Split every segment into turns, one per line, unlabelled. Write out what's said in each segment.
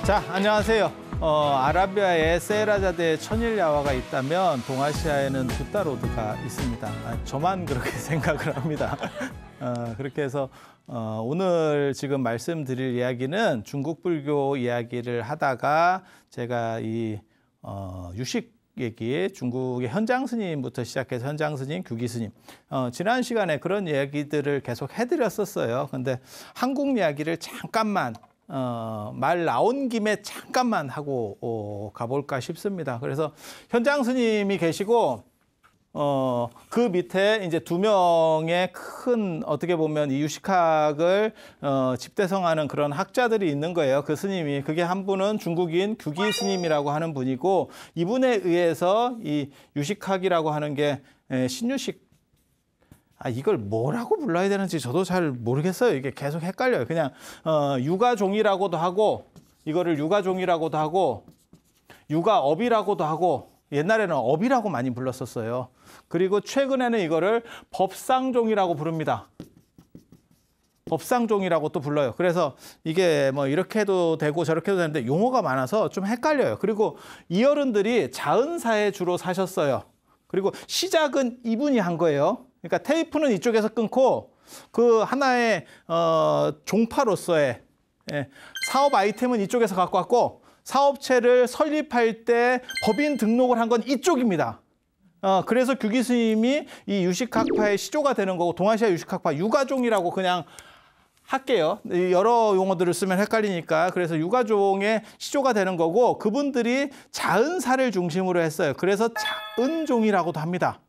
자, 안녕하세요. 아라비아에 세헤라자드의 천일야화가 있다면 동아시아에는 부따로드가 있습니다. 저만 그렇게 생각을 합니다. 그렇게 해서 오늘 지금 말씀드릴 이야기는 중국 불교 이야기를 하다가 제가 이 유식 얘기, 중국의 현장 스님부터 시작해서 현장 스님, 규기 스님. 지난 시간에 그런 이야기들을 계속 해드렸었어요. 근데 한국 이야기를 잠깐만 말 나온 김에 잠깐만 하고 가볼까 싶습니다. 그래서 현장 스님이 계시고 그 밑에 이제 두 명의 큰 어떻게 보면 이 유식학을 집대성하는 그런 학자들이 있는 거예요. 그 스님이 그게 한 분은 중국인 규기 스님이라고 하는 분이고 이분에 의해서 이 유식학이라고 하는 게 신유식 이걸 뭐라고 불러야 되는지 저도 잘 모르겠어요. 이게 계속 헷갈려요. 그냥 유가종이라고도 하고 이거를 유가종이라고도 하고 유가업이라고도 하고 옛날에는 업이라고 많이 불렀었어요. 그리고 최근에는 이거를 법상종이라고 부릅니다. 법상종이라고 또 불러요. 그래서 이게 뭐 이렇게 해도 되고 저렇게 해도 되는데 용어가 많아서 좀 헷갈려요. 그리고 이 어른들이 자은사에 주로 사셨어요. 그리고 시작은 이분이 한 거예요. 그러니까 테이프는 이쪽에서 끊고 그 하나의 종파로서의 사업 아이템은 이쪽에서 갖고 왔고 사업체를 설립할 때 법인 등록을 한 건 이쪽입니다. 그래서 규기 스님이 이 유식학파의 시조가 되는 거고 동아시아 유식학파 유가종이라고 그냥 할게요. 여러 용어들을 쓰면 헷갈리니까. 그래서 유가종의 시조가 되는 거고 그분들이 자은사를 중심으로 했어요. 그래서 자은종이라고도 합니다.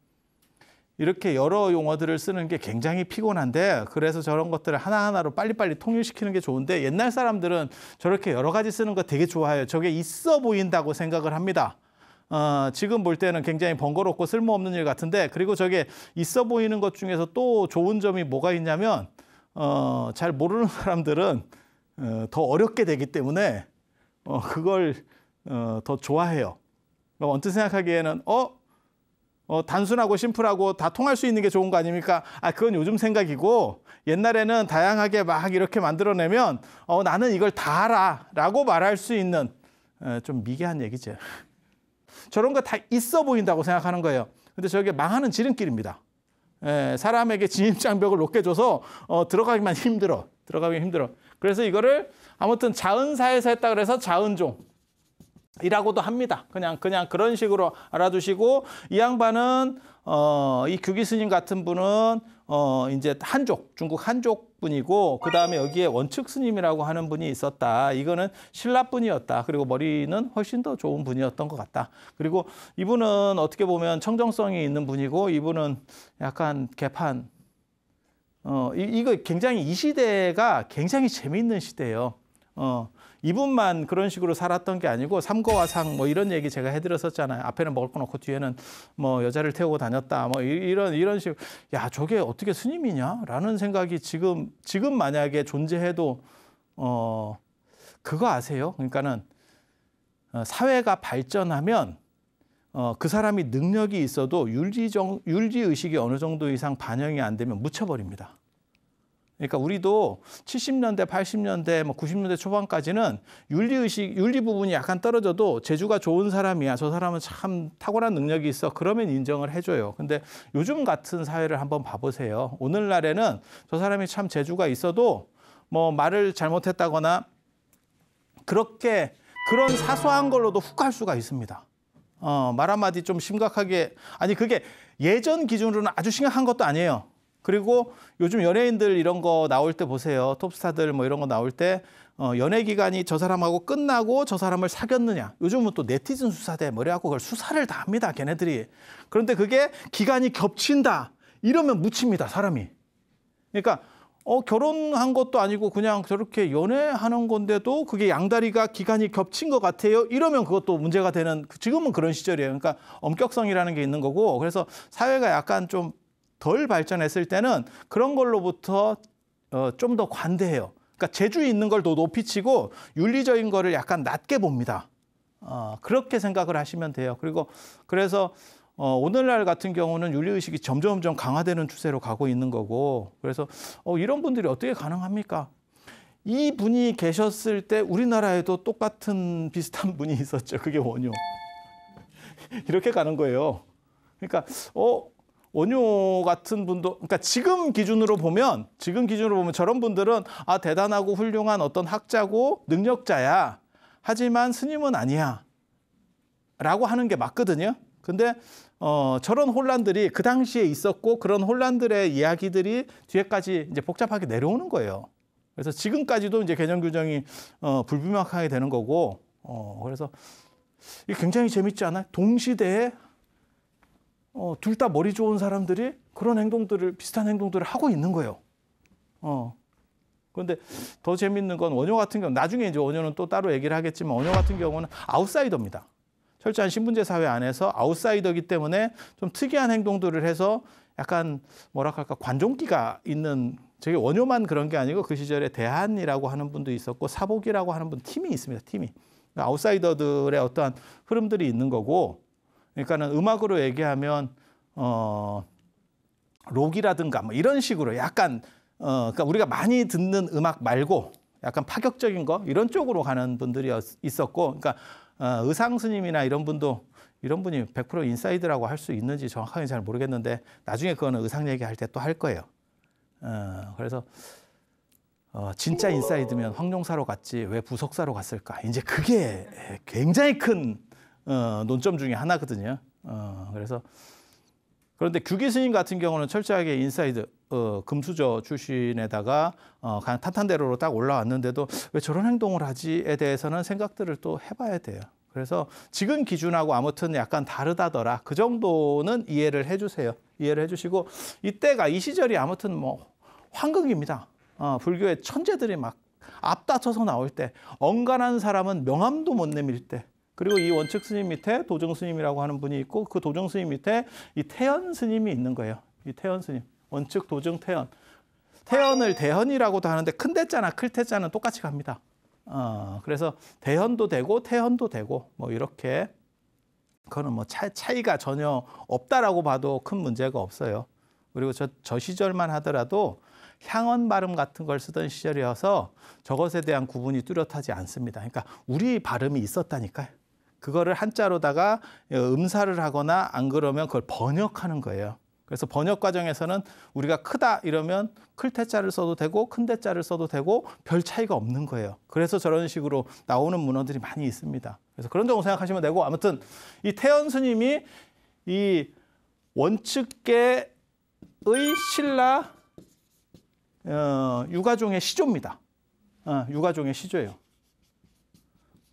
이렇게 여러 용어들을 쓰는 게 굉장히 피곤한데 그래서 저런 것들을 하나하나로 빨리빨리 통일시키는 게 좋은데 옛날 사람들은 저렇게 여러 가지 쓰는 거 되게 좋아해요. 저게 있어 보인다고 생각을 합니다. 지금 볼 때는 굉장히 번거롭고 쓸모없는 일 같은데 그리고 저게 있어 보이는 것 중에서 또 좋은 점이 뭐가 있냐면 잘 모르는 사람들은 더 어렵게 되기 때문에 그걸 더 좋아해요. 언뜻 생각하기에는 단순하고 심플하고 다 통할 수 있는 게 좋은 거 아닙니까? 그건 요즘 생각이고 옛날에는 다양하게 막 이렇게 만들어내면 나는 이걸 다 알아 라고 말할 수 있는 좀 미개한 얘기죠. 저런 거 다 있어 보인다고 생각하는 거예요. 근데 저게 망하는 지름길입니다. 사람에게 진입장벽을 높게 줘서 들어가기만 힘들어. 그래서 이거를 아무튼 자은사에서 했다 그래서 자은종. 이라고도 합니다. 그냥 그런 식으로 알아두시고 이 양반은 이 규기 스님 같은 분은 이제 한족, 중국 한족 분이고 그 다음에 여기에 원측 스님이라고 하는 분이 있었다. 이거는 신라 분이었다. 그리고 머리는 훨씬 더 좋은 분이었던 것 같다. 그리고 이분은 어떻게 보면 청정성이 있는 분이고 이분은 약간 개판. 이거 굉장히 이 시대가 굉장히 재미있는 시대예요. 이분만 그런 식으로 살았던 게 아니고 삼거와 상 뭐 이런 얘기 제가 해드렸었잖아요. 앞에는 먹을 거 놓고 뒤에는 뭐 여자를 태우고 다녔다. 뭐 이런 식으로 야 저게 어떻게 스님이냐라는 생각이 지금 만약에 존재해도 그거 아세요? 그러니까는 사회가 발전하면 그 사람이 능력이 있어도 윤리 의식이 어느 정도 이상 반영이 안 되면 묻혀버립니다. 그러니까 우리도 70년대, 80년대, 90년대 초반까지는 윤리 부분이 약간 떨어져도 재주가 좋은 사람이야. 저 사람은 참 탁월한 능력이 있어. 그러면 인정을 해줘요. 근데 요즘 같은 사회를 한번 봐보세요. 오늘날에는 저 사람이 참 재주가 있어도 뭐 말을 잘못했다거나 그런 사소한 걸로도 훅 갈 수가 있습니다. 말 한마디 좀 심각하게, 그게 예전 기준으로는 아주 심각한 것도 아니에요. 그리고 요즘 연예인들 이런 거 나올 때 보세요. 톱스타들 뭐 이런 거 나올 때 연애 기간이 저 사람하고 끝나고 저 사람을 사귀었느냐. 요즘은 또 네티즌 수사대 뭐래갖고 그걸 수사를 다 합니다. 걔네들이. 그런데 그게 기간이 겹친다. 이러면 묻힙니다. 사람이. 그러니까 결혼한 것도 아니고 그냥 저렇게 연애하는 건데도 그게 양다리가 기간이 겹친 것 같아요. 이러면 그것도 문제가 되는 지금은 그런 시절이에요. 그러니까 엄격성이라는 게 있는 거고 그래서 사회가 약간 좀 덜 발전했을 때는 그런 걸로부터 좀 더 관대해요. 그러니까 재주 있는 걸 더 높이 치고 윤리적인 거를 약간 낮게 봅니다. 그렇게 생각을 하시면 돼요. 그래서 오늘날 같은 경우는 윤리의식이 점점 강화되는 추세로 가고 있는 거고 그래서 이런 분들이 어떻게 가능합니까? 이 분이 계셨을 때 우리나라에도 똑같은 비슷한 분이 있었죠. 그게 원효. 이렇게 가는 거예요. 그러니까 원효 같은 분도, 그러니까 지금 기준으로 보면 저런 분들은 대단하고 훌륭한 어떤 학자고 능력자야. 하지만 스님은 아니야. 라고 하는 게 맞거든요. 근데 저런 혼란들이 그 당시에 있었고 그런 혼란들의 이야기들이 뒤에까지 이제 복잡하게 내려오는 거예요. 그래서 지금까지도 이제 개념 규정이 불분명하게 되는 거고, 그래서 이게 굉장히 재밌지 않아요? 동시대에 둘 다 머리 좋은 사람들이 그런 비슷한 행동들을 하고 있는 거예요. 그런데 더 재밌는 건 원효 같은 경우, 나중에 이제 원효는 또 따로 얘기를 하겠지만, 원효 같은 경우는 아웃사이더입니다. 철저한 신분제 사회 안에서 아웃사이더이기 때문에 좀 특이한 행동들을 해서 약간 뭐랄까 관종기가 있는, 저게 원효만 그런 게 아니고 그 시절에 대한이라고 하는 분도 있었고 사복이라고 하는 팀이 있습니다. 팀이. 아웃사이더들의 어떠한 흐름들이 있는 거고, 그러니까는 음악으로 얘기하면 록이라든가 뭐 이런 식으로 약간 그러니까 우리가 많이 듣는 음악 말고 약간 파격적인 거 이런 쪽으로 가는 분들이 있었고, 그러니까 의상 스님이나 이런 분이 100% 인사이드라고 할 수 있는지 정확하게 잘 모르겠는데 나중에 그거는 의상 얘기할 때 또 할 거예요. 그래서 진짜 인사이드면 황룡사로 갔지 왜 부석사로 갔을까? 이제 그게 굉장히 큰 논점 중에 하나거든요. 그래서 그런데 규기 스님 같은 경우는 철저하게 인사이드 금수저 출신에다가 그냥 탄탄대로로 딱 올라왔는데도 왜 저런 행동을 하지에 대해서는 생각들을 또 해봐야 돼요. 그래서 지금 기준하고 아무튼 약간 다르다더라. 그 정도는 이해를 해주세요. 이해를 해주시고 이 시절이 아무튼 뭐 황금입니다. 불교의 천재들이 막 앞다퉈서 나올 때, 언간한 사람은 명함도 못 내밀 때, 그리고 이 원측 스님 밑에 도정 스님이라고 하는 분이 있고 그 도정 스님 밑에 이 태연 스님이 있는 거예요. 이 태연 스님. 원측 도정 태연. 태연을 대현이라고도 하는데 큰 대자나 클 대자는 똑같이 갑니다. 그래서 대현도 되고 태현도 되고 뭐 이렇게 그거는 뭐 차이가 전혀 없다라고 봐도 큰 문제가 없어요. 그리고 저 시절만 하더라도 향언 발음 같은 걸 쓰던 시절이어서 저것에 대한 구분이 뚜렷하지 않습니다. 그러니까 우리 발음이 있었다니까요. 그거를 한자로다가 음사를 하거나 안 그러면 그걸 번역하는 거예요. 그래서 번역 과정에서는 우리가 크다 이러면 클 태자를 써도 되고 큰 태자를 써도 되고 별 차이가 없는 거예요. 그래서 저런 식으로 나오는 문헌들이 많이 있습니다. 그래서 그런 정도 생각하시면 되고, 아무튼 이 태연 스님이 이 원측계의 신라 유가종의 시조입니다. 유가종의 시조예요.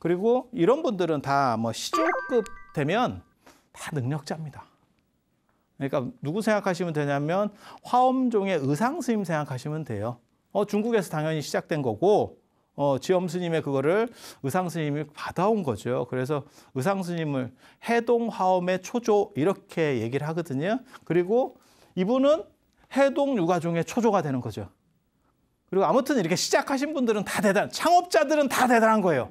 그리고 이런 분들은 다 뭐 시조급 되면 다 능력자입니다. 그러니까 누구 생각하시면 되냐면 화엄종의 의상 스님 생각하시면 돼요. 중국에서 당연히 시작된 거고 지엄 스님의 그거를 의상 스님이 받아온 거죠. 그래서 의상 스님을 해동 화엄의 초조 이렇게 얘기를 하거든요. 그리고 이분은 해동 유가종의 초조가 되는 거죠. 그리고 아무튼 이렇게 시작하신 분들은 다 창업자들은 다 대단한 거예요.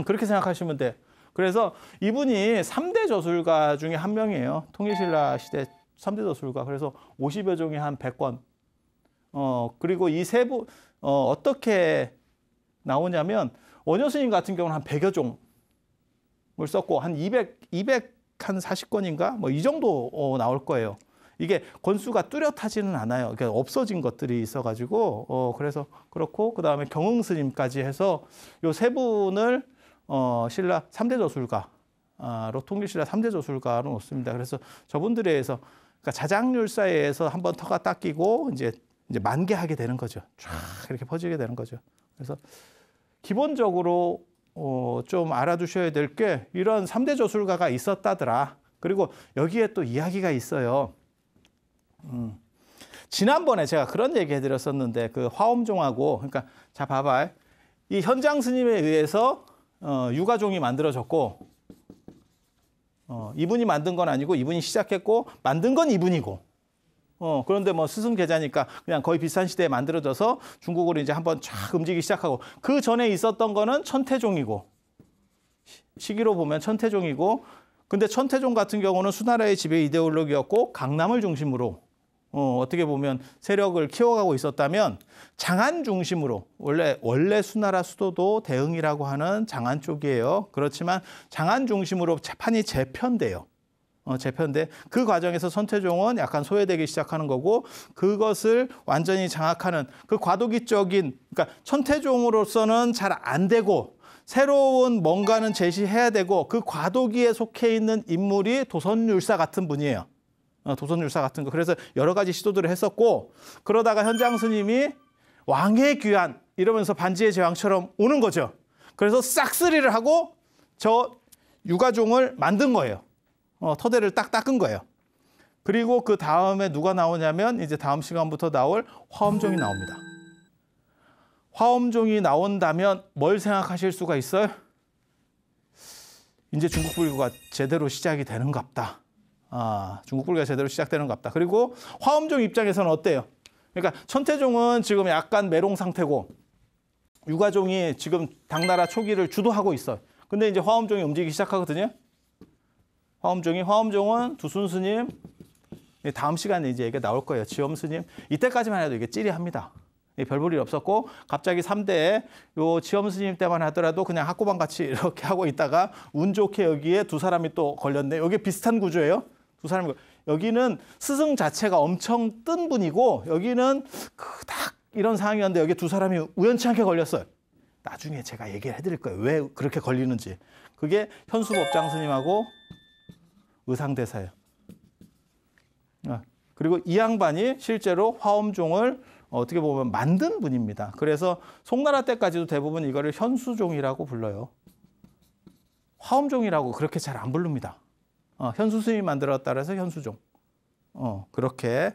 그렇게 생각하시면 돼. 그래서 이분이 3대 저술가 중에 한 명이에요. 통일신라 시대 3대 저술가. 그래서 50여 종이 한 100권. 그리고 이 세 분 어떻게 나오냐면 원효 스님 같은 경우는 한 100여 종을 썼고 한 240권인가? 뭐 이 정도 나올 거예요. 이게 권수가 뚜렷하지는 않아요. 그러니까 없어진 것들이 있어가지고 그래서 그렇고, 그 다음에 경흥 스님까지 해서 요 세 분을 신라 3대 저술가로 통일신라 3대 저술가로 놓습니다. 그래서 저분들에 의해서 그러니까 자장률사에 의해서 한번 터가 닦이고 이제 만개하게 되는 거죠. 쫙 이렇게 퍼지게 되는 거죠. 그래서 기본적으로 좀 알아두셔야 될 게 이런 3대 저술가가 있었다더라. 그리고 여기에 또 이야기가 있어요. 지난번에 제가 그런 얘기 해드렸었는데 그 화엄종하고, 그러니까 자 봐봐, 이 현장 스님에 의해서 유가종이 만들어졌고 이분이 만든 건 아니고 이분이 시작했고 만든 건 이분이고 그런데 뭐 스승 계자니까 그냥 거의 비슷한 시대에 만들어져서 중국으로 이제 한번 쫙 움직이기 시작하고, 그 전에 있었던 거는 천태종이고 시기로 보면 천태종이고, 근데 천태종 같은 경우는 수나라의 지배 이데올로기였고 강남을 중심으로 어떻게 보면 세력을 키워가고 있었다면 장안 중심으로 원래 수나라 수도도 대흥이라고 하는 장안 쪽이에요. 그렇지만 장안 중심으로 판이 재편돼요. 재편돼 그 과정에서 선태종은 약간 소외되기 시작하는 거고 그것을 완전히 장악하는 그 과도기적인 그러니까 선태종으로서는 잘 안 되고 새로운 뭔가는 제시해야 되고 그 과도기에 속해 있는 인물이 도선율사 같은 분이에요. 도선율사 같은 거. 그래서 여러 가지 시도들을 했었고 그러다가 현장 스님이 왕의 귀환 이러면서 반지의 제왕처럼 오는 거죠. 그래서 싹쓸이를 하고 저 유가종을 만든 거예요. 터대를 딱 닦은 거예요. 그리고 그 다음에 누가 나오냐면 이제 다음 시간부터 나올 화엄종이 나옵니다. 화엄종이 나온다면 뭘 생각하실 수가 있어요? 이제 중국 불교가 제대로 시작이 되는갑다. 중국 불교가 제대로 시작되는갑다. 그리고 화엄종 입장에서는 어때요? 그러니까 천태종은 지금 약간 메롱 상태고 유가종이 지금 당나라 초기를 주도하고 있어요. 근데 이제 화엄종이 움직이기 시작하거든요. 화엄종은 두순 스님, 다음 시간에 이제 얘기가 나올 거예요. 지엄 스님. 이때까지만 해도 이게 찌리합니다. 별 볼 일 없었고 갑자기 3대에 요 지엄 스님 때만 하더라도 그냥 학고방 같이 이렇게 하고 있다가 운 좋게 여기에 두 사람이 또 걸렸네. 여기 비슷한 구조예요. 두 사람이 여기는 스승 자체가 엄청 뜬 분이고 여기는 딱 이런 상황이었는데 여기 두 사람이 우연치 않게 걸렸어요. 나중에 제가 얘기를 해드릴 거예요. 왜 그렇게 걸리는지. 그게 현수법장 스님하고 의상대사예요. 그리고 이 양반이 실제로 화엄종을 어떻게 보면 만든 분입니다. 그래서 송나라 때까지도 대부분 이거를 현수종이라고 불러요. 화엄종이라고 그렇게 잘 안 부릅니다. 현수스님이 만들었다 그래서 현수종. 그렇게.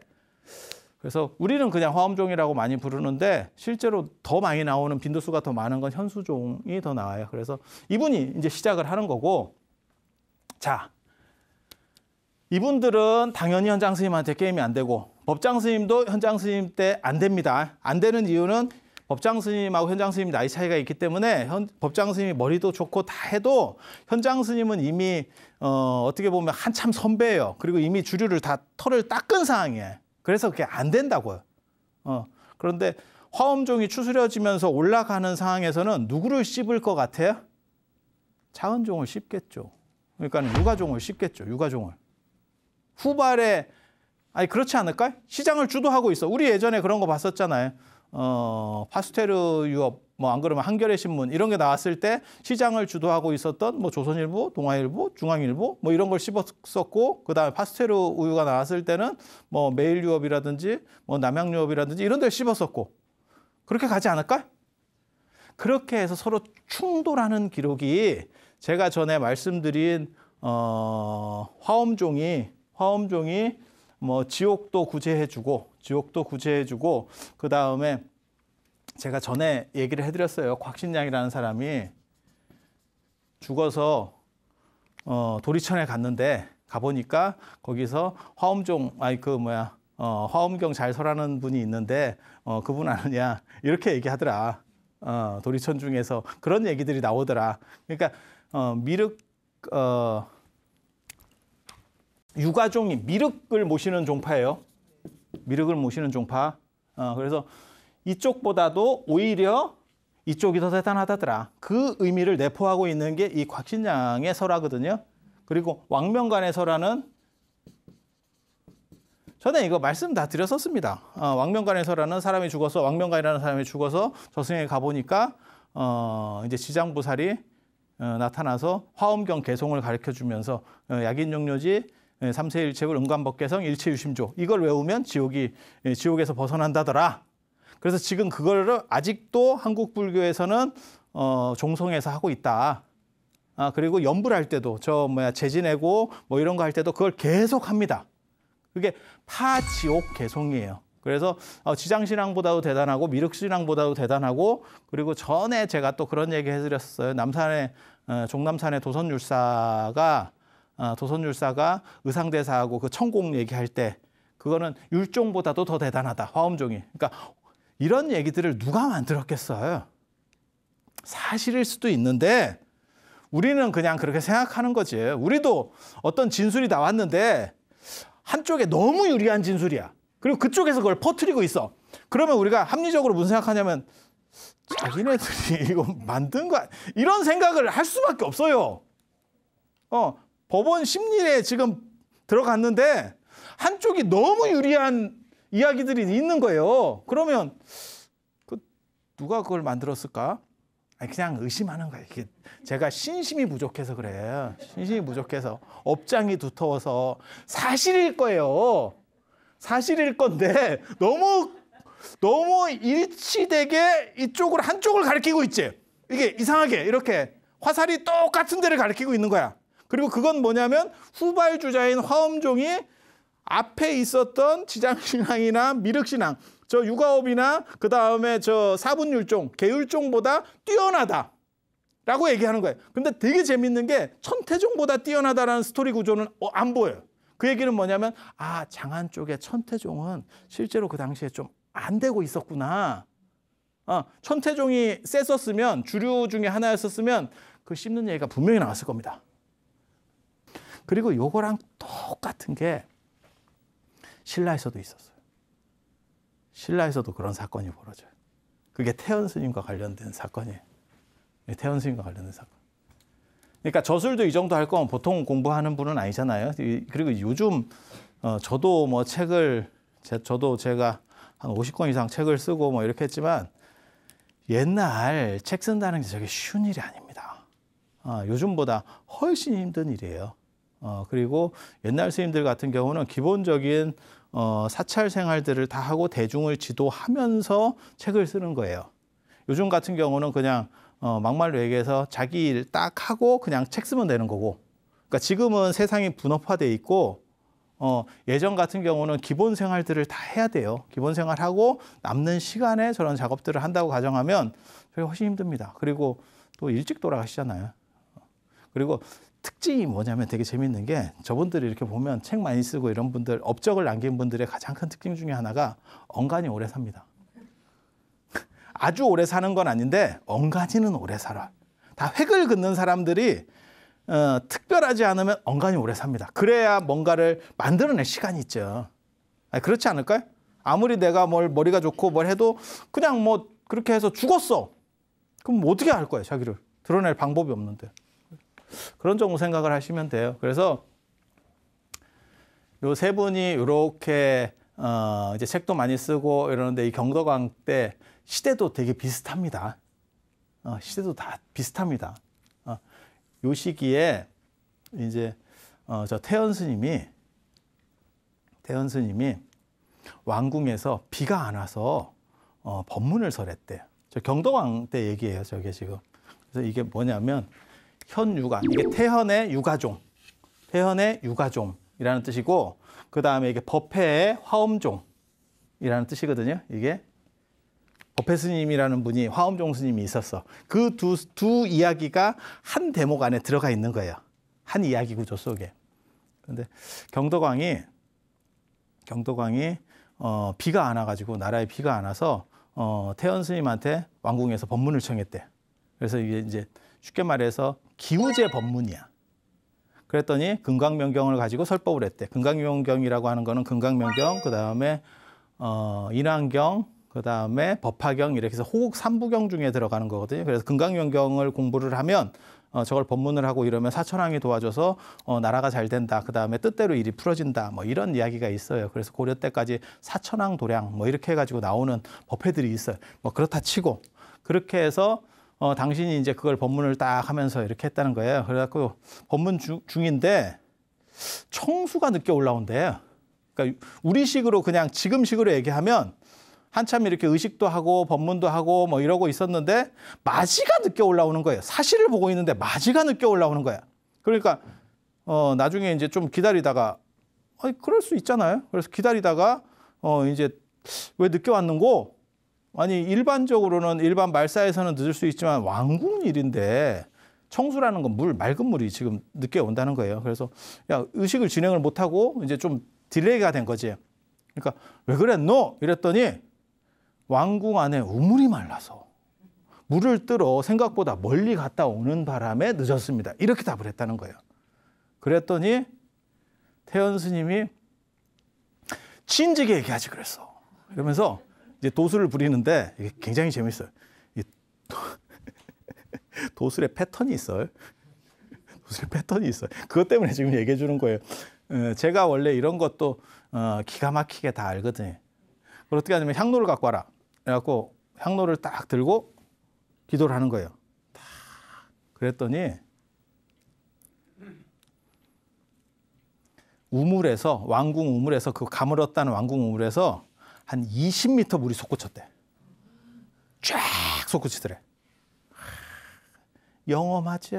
그래서 우리는 그냥 화엄종이라고 많이 부르는데 실제로 더 많이 나오는 빈도수가 더 많은 건 현수종이 더 나와요. 그래서 이분이 이제 시작을 하는 거고 자. 이분들은 당연히 현장 스님한테 게임이 안 되고 법장 스님도 현장 스님 때 안 됩니다. 안 되는 이유는 법장 스님하고 현장 스님 나이 차이가 있기 때문에 법장 스님이 머리도 좋고 다 해도 현장 스님은 이미 어떻게 보면 한참 선배예요. 그리고 이미 주류를 다 털을 닦은 상황이에요. 그래서 그게 안 된다고요. 그런데 화엄종이 추스려지면서 올라가는 상황에서는 누구를 씹을 것 같아요? 차은종을 씹겠죠. 그러니까 유가종을 씹겠죠. 유가종을. 후발에 아니 그렇지 않을까? 시장을 주도하고 있어. 우리 예전에 그런 거 봤었잖아요. 파스테르 유업, 뭐 안 그러면 한겨레 신문 이런 게 나왔을 때 시장을 주도하고 있었던 뭐 조선일보, 동아일보, 중앙일보 뭐 이런 걸 씹었었고 그다음에 파스테르 우유가 나왔을 때는 뭐 매일유업이라든지 뭐 남양유업이라든지 이런 데 씹었었고 그렇게 가지 않을까? 그렇게 해서 서로 충돌하는 기록이 제가 전에 말씀드린 화엄종이 뭐 지옥도 구제해주고 그 다음에 제가 전에 얘기를 해드렸어요. 곽신양이라는 사람이 죽어서 도리천에 갔는데 가보니까 거기서 화엄경 잘 설하는 분이 있는데 그분 아느냐 이렇게 얘기하더라. 도리천 중에서 그런 얘기들이 나오더라. 그러니까 유가종이 미륵을 모시는 종파예요. 미륵을 모시는 종파. 그래서 이쪽보다도 오히려 이쪽이 더 대단하다더라. 그 의미를 내포하고 있는 게 이 곽신양의 설화거든요. 그리고 왕명간의 설화는 전에 이거 말씀 다 드렸었습니다. 왕명간의 설화는 왕명간이라는 사람이 죽어서 저승에 가보니까 이제 지장보살이 나타나서 화엄경 개송을 가르쳐주면서 약인용료지 삼세일체불 음감법개성 일체유심조 이걸 외우면 지옥에서 벗어난다더라. 그래서 지금 그거를 아직도 한국 불교에서는 종송해서 하고 있다. 그리고 연불 할 때도 재지내고 뭐 이런 거 할 때도 그걸 계속 합니다. 그게 파지옥 개송이에요. 그래서 지장신앙보다도 대단하고 미륵신앙보다도 대단하고 그리고 전에 제가 또 그런 얘기 해드렸어요. 종남산의 도선율사가 의상대사하고 그 천공 얘기할 때 그거는 율종보다도 더 대단하다. 화엄종이. 그러니까 이런 얘기들을 누가 만들었겠어요? 사실일 수도 있는데 우리는 그냥 그렇게 생각하는 거지. 우리도 어떤 진술이 나왔는데 한쪽에 너무 유리한 진술이야. 그리고 그쪽에서 그걸 퍼뜨리고 있어. 그러면 우리가 합리적으로 무슨 생각하냐면 자기네들이 이거 만든 거 이런 생각을 할 수밖에 없어요. 법원 심리에 지금 들어갔는데 한쪽이 너무 유리한 이야기들이 있는 거예요. 그러면 누가 그걸 만들었을까? 아니, 그냥 의심하는 거예요. 이게 제가 신심이 부족해서 그래요. 신심이 부족해서 업장이 두터워서 사실일 거예요. 사실일 건데 너무 일치되게 이쪽으로 한쪽을 가리키고 있지. 이게 이상하게 이렇게 화살이 똑같은 데를 가리키고 있는 거야. 그리고 그건 뭐냐면 후발주자인 화엄종이 앞에 있었던 지장신앙이나 미륵신앙, 저 육아업이나 그 다음에 저 사분율종, 계율종보다 뛰어나다라고 얘기하는 거예요. 근데 되게 재밌는 게 천태종보다 뛰어나다라는 스토리 구조는 안 보여요. 그 얘기는 뭐냐면 장안 쪽에 천태종은 실제로 그 당시에 좀 안 되고 있었구나. 천태종이 셌었으면 주류 중에 하나였었으면 그 씹는 얘기가 분명히 나왔을 겁니다. 그리고 요거랑 똑같은 게 신라에서도 있었어요. 신라에서도 그런 사건이 벌어져요. 그게 태연 스님과 관련된 사건이에요. 태연 스님과 관련된 사건. 그러니까 저술도 이 정도 할 거면 보통 공부하는 분은 아니잖아요. 그리고 요즘 저도 뭐 제가 한 50권 이상 책을 쓰고 뭐 이렇게 했지만 옛날 책 쓴다는 게 저게 쉬운 일이 아닙니다. 요즘보다 훨씬 힘든 일이에요. 그리고 옛날 스님들 같은 경우는 기본적인 사찰 생활들을 다 하고 대중을 지도하면서 책을 쓰는 거예요. 요즘 같은 경우는 그냥 막말로 얘기해서 자기 일 딱 하고 그냥 책 쓰면 되는 거고. 그러니까 지금은 세상이 분업화돼 있고 예전 같은 경우는 기본 생활들을 다 해야 돼요. 기본 생활하고 남는 시간에 저런 작업들을 한다고 가정하면 저게 훨씬 힘듭니다. 그리고 또 일찍 돌아가시잖아요. 그리고 특징이 뭐냐면 되게 재밌는 게 저분들이 이렇게 보면 책 많이 쓰고 이런 분들, 업적을 남긴 분들의 가장 큰 특징 중에 하나가 언간이 오래 삽니다. 아주 오래 사는 건 아닌데 언간이는 오래 살아. 다 획을 긋는 사람들이 특별하지 않으면 언간이 오래 삽니다. 그래야 뭔가를 만들어낼 시간이 있죠. 그렇지 않을까요? 아무리 내가 머리가 좋고 뭘 해도 그냥 뭐 그렇게 해서 죽었어. 그럼 뭐 어떻게 할 거예요, 자기를. 드러낼 방법이 없는데. 그런 정도 생각을 하시면 돼요. 그래서 요 세 분이 이렇게 이제 책도 많이 쓰고 이러는데 이 경덕왕 때 시대도 되게 비슷합니다. 시대도 다 비슷합니다. 요 시기에 이제 저 태연 스님이 왕궁에서 비가 안 와서 법문을 설했대요. 저 경덕왕 때 얘기예요, 저게 지금. 그래서 이게 뭐냐면 현유가, 이게 태현의 유가종, 태현의 유가종이라는 뜻이고, 그 다음에 이게 법회의 화엄종이라는 뜻이거든요. 이게 법회 스님이라는 분이 화엄종 스님이 있었어. 그 두 이야기가 한 대목 안에 들어가 있는 거예요. 한 이야기 구조 속에. 그런데 경덕왕이 비가 안 와가지고 나라에 비가 안 와서 태연 스님한테 왕궁에서 법문을 청했대. 그래서 이게 이제 쉽게 말해서 기우제 법문이야. 그랬더니 금강명경을 가지고 설법을 했대. 금강명경이라고 하는 거는 금강명경, 그 다음에 인왕경, 그 다음에 법화경 이렇게 해서 호국 삼부경 중에 들어가는 거거든요. 그래서 금강명경을 공부를 하면 저걸 법문을 하고 이러면 사천왕이 도와줘서 나라가 잘 된다. 그 다음에 뜻대로 일이 풀어진다. 뭐 이런 이야기가 있어요. 그래서 고려 때까지 사천왕 도량 뭐 이렇게 해가지고 나오는 법회들이 있어요. 뭐 그렇다 치고 그렇게 해서 당신이 이제 그걸 법문을 딱 하면서 이렇게 했다는 거예요. 그래갖고 법문 중인데 청수가 늦게 올라온대요. 그러니까 우리식으로 그냥 지금식으로 얘기하면 한참 이렇게 의식도 하고 법문도 하고 뭐 이러고 있었는데 맞이가 늦게 올라오는 거예요. 사실을 보고 있는데 맞이가 늦게 올라오는 거야. 그러니까 나중에 이제 좀 기다리다가 그럴 수 있잖아요. 그래서 기다리다가 이제 왜 늦게 왔는고? 아니 일반적으로는 일반 말사에서는 늦을 수 있지만 왕궁 일인데 청수라는 건 맑은 물이 지금 늦게 온다는 거예요. 그래서 야 의식을 진행을 못하고 이제 좀 딜레이가 된 거지. 그러니까 왜 그랬노? 이랬더니 왕궁 안에 우물이 말라서 물을 뜨러 생각보다 멀리 갔다 오는 바람에 늦었습니다. 이렇게 답을 했다는 거예요. 그랬더니 태연 스님이 진지하게 얘기하지 그랬어. 이러면서 이제 도술을 부리는데 이게 굉장히 재밌어요. 이 도술의 패턴이 있어요. 도술의 패턴이 있어요. 그것 때문에 지금 얘기해 주는 거예요. 제가 원래 이런 것도 기가 막히게 다 알거든요. 그걸 어떻게 하냐면 향로를 갖고 와라. 그래갖고 향로를 딱 들고 기도를 하는 거예요. 딱 그랬더니 우물에서 왕궁 우물에서 그 가물었다는 왕궁 우물에서 한 20m 물이 솟구쳤대. 쫙 솟구치더래. 영험하지.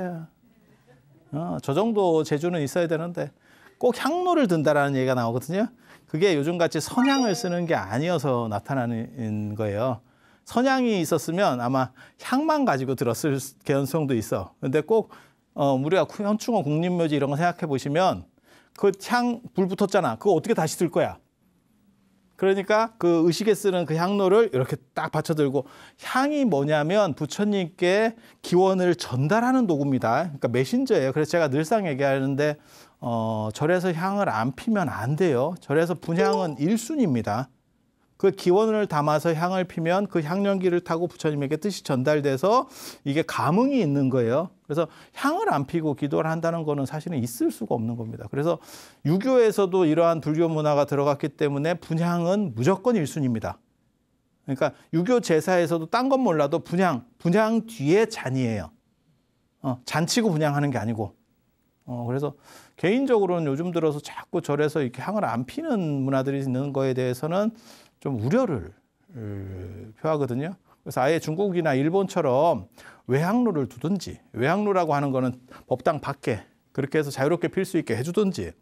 저 정도 재주는 있어야 되는데 꼭 향로를 든다라는 얘기가 나오거든요. 그게 요즘같이 선향을 쓰는 게 아니어서 나타나는 거예요. 선향이 있었으면 아마 향만 가지고 들었을 개연성도 있어. 근데 꼭 우리가 현충원 국립묘지 이런 거 생각해 보시면 그 향 불 붙었잖아. 그거 어떻게 다시 쓸 거야? 그러니까 그 의식에 쓰는 그 향로를 이렇게 딱 받쳐들고, 향이 뭐냐면 부처님께 기원을 전달하는 도구입니다. 그러니까 메신저예요. 그래서 제가 늘상 얘기하는데 절에서 향을 안 피면 안 돼요. 절에서 분향은 1순위입니다. 그 기원을 담아서 향을 피면 그 향연기를 타고 부처님에게 뜻이 전달돼서 이게 감흥이 있는 거예요. 그래서 향을 안 피고 기도를 한다는 거는 사실은 있을 수가 없는 겁니다. 그래서 유교에서도 이러한 불교 문화가 들어갔기 때문에 분향은 무조건 1순위입니다. 그러니까 유교 제사에서도 딴 건 몰라도 분향 뒤에 잔이에요. 잔치고 분향하는 게 아니고. 그래서 개인적으로는 요즘 들어서 자꾸 절에서 이렇게 향을 안 피는 문화들이 있는 거에 대해서는 좀 우려를 표하거든요. 그래서 아예 중국이나 일본처럼 외향로를 두든지, 외향로라고 하는 거는 법당 밖에 그렇게 해서 자유롭게 필 수 있게 해주든지,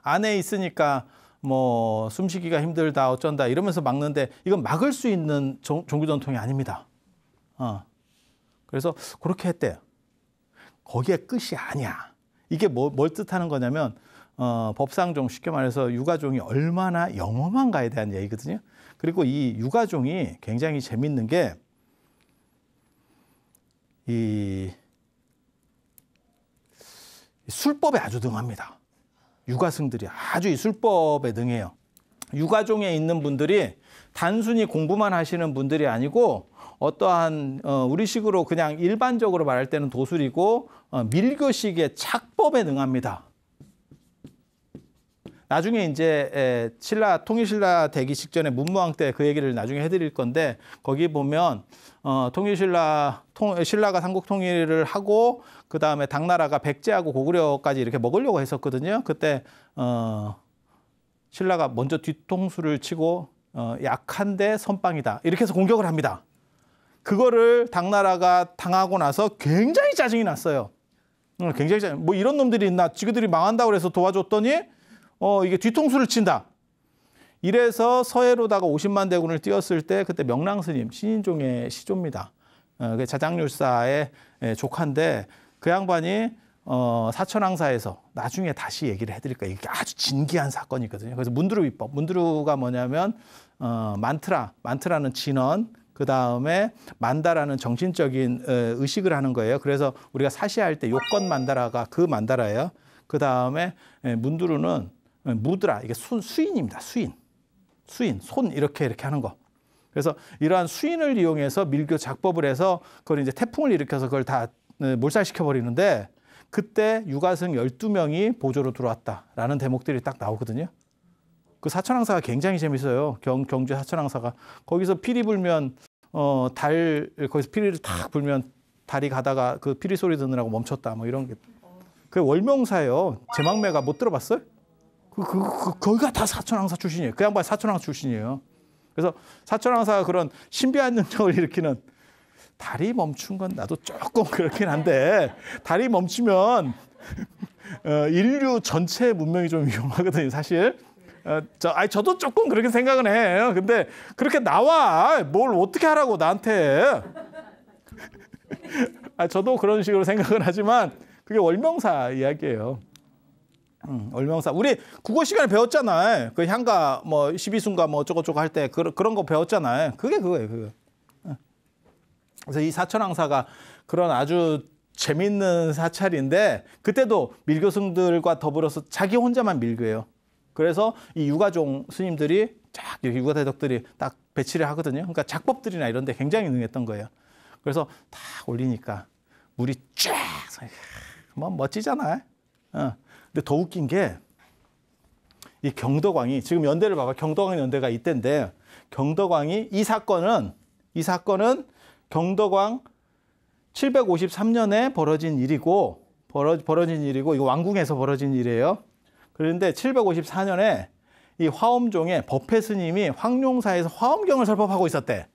안에 있으니까 뭐 숨쉬기가 힘들다 어쩐다 이러면서 막는데 이건 막을 수 있는 종교 전통이 아닙니다. 그래서 그렇게 했대요. 거기에 끝이 아니야. 이게 뭘 뜻하는 거냐면 법상종, 쉽게 말해서 유가종이 얼마나 영험한가에 대한 얘기거든요. 그리고 이 유가종이 굉장히 재밌는 게 이 술법에 아주 능합니다. 유가승들이 아주 이 술법에 능해요. 유가종에 있는 분들이 단순히 공부만 하시는 분들이 아니고 어떠한 우리식으로 그냥 일반적으로 말할 때는 도술이고 밀교식의 착법에 능합니다. 나중에 이제 통일신라 되기 직전에 문무왕 때 그 얘기를 나중에 해드릴 건데, 거기 보면 신라가 삼국 통일을 하고 그 다음에 당나라가 백제하고 고구려까지 이렇게 먹으려고 했었거든요. 그때 신라가 먼저 뒤통수를 치고 약한데 선빵이다 이렇게 해서 공격을 합니다. 그거를 당나라가 당하고 나서 굉장히 짜증이 났어요. 굉장히 뭐 이런 놈들이 있나, 지그들이 망한다고 해서 도와줬더니 이게 뒤통수를 친다. 이래서 서해로다가 50만 대군을 띄웠을 때 그때 명랑스님, 신인종의 시조입니다. 자장률사의 조카인데 그 양반이 사천왕사에서 나중에 다시 얘기를 해드릴 거예요. 이게 아주 진기한 사건이거든요. 그래서 문두루 비법, 문두루가 뭐냐면 만트라는 진언, 그 다음에 만다라는 정신적인 의식을 하는 거예요. 그래서 우리가 사시할 때 요건 만다라가 그 만다라예요. 그 다음에 문두루는 무드라, 이게 수인입니다. 수인, 손 이렇게 하는 거. 그래서 이러한 수인을 이용해서 밀교 작법을 해서 그걸 이제 태풍을 일으켜서 그걸 다 몰살시켜 버리는데, 그때 유가승 12명이 보조로 들어왔다라는 대목들이 딱 나오거든요. 그 사천왕사가 굉장히 재밌어요. 경주 사천왕사가. 거기서 피리 불면 거기서 피리를 탁 불면 달이 가다가 그 피리 소리 듣느라고 멈췄다 뭐 이런 게. 그 월명사예요. 제망매가 못 들어봤어요? 거기가 다 사천왕사 출신이에요. 그 양반 사천왕사 출신이에요. 그래서 사천왕사가 그런 신비한 능력을 일으키는, 달이 멈춘 건 나도 조금 그렇긴 한데, 달이 멈추면 인류 전체 문명이 좀 위험하거든요, 사실. 저도 조금 그렇게 생각은 해요. 근데 그렇게 나와. 뭘 어떻게 하라고 나한테. 저도 그런 식으로 생각은 하지만 그게 월명사 이야기예요. 월명사. 우리 국어 시간에 배웠잖아요. 그 향가 뭐 12순가 뭐 어쩌고저쩌고 할 때 그런 거 배웠잖아요. 그게 그거예요. 그래서 이 사천왕사가 그런 아주 재밌는 사찰인데, 그때도 밀교승들과 더불어서 자기 혼자만 밀교예요. 그래서 이 유가종 스님들이 쫙 이렇게 유가대덕들이 딱 배치를 하거든요. 그러니까 작법들이나 이런 데 굉장히 능했던 거예요. 그래서 다 올리니까 물이 쫙, 뭐 멋지잖아요. 근데 더 웃긴 게 이 경덕왕이 지금 연대를 봐봐. 경덕왕 연대가 이때인데 경덕왕이 이 사건은 경덕왕 753년에 벌어진 일이고 이거 왕궁에서 벌어진 일이에요. 그런데 754년에 이 화엄종의 법회 스님이 황룡사에서 화엄경을 설법하고 있었대.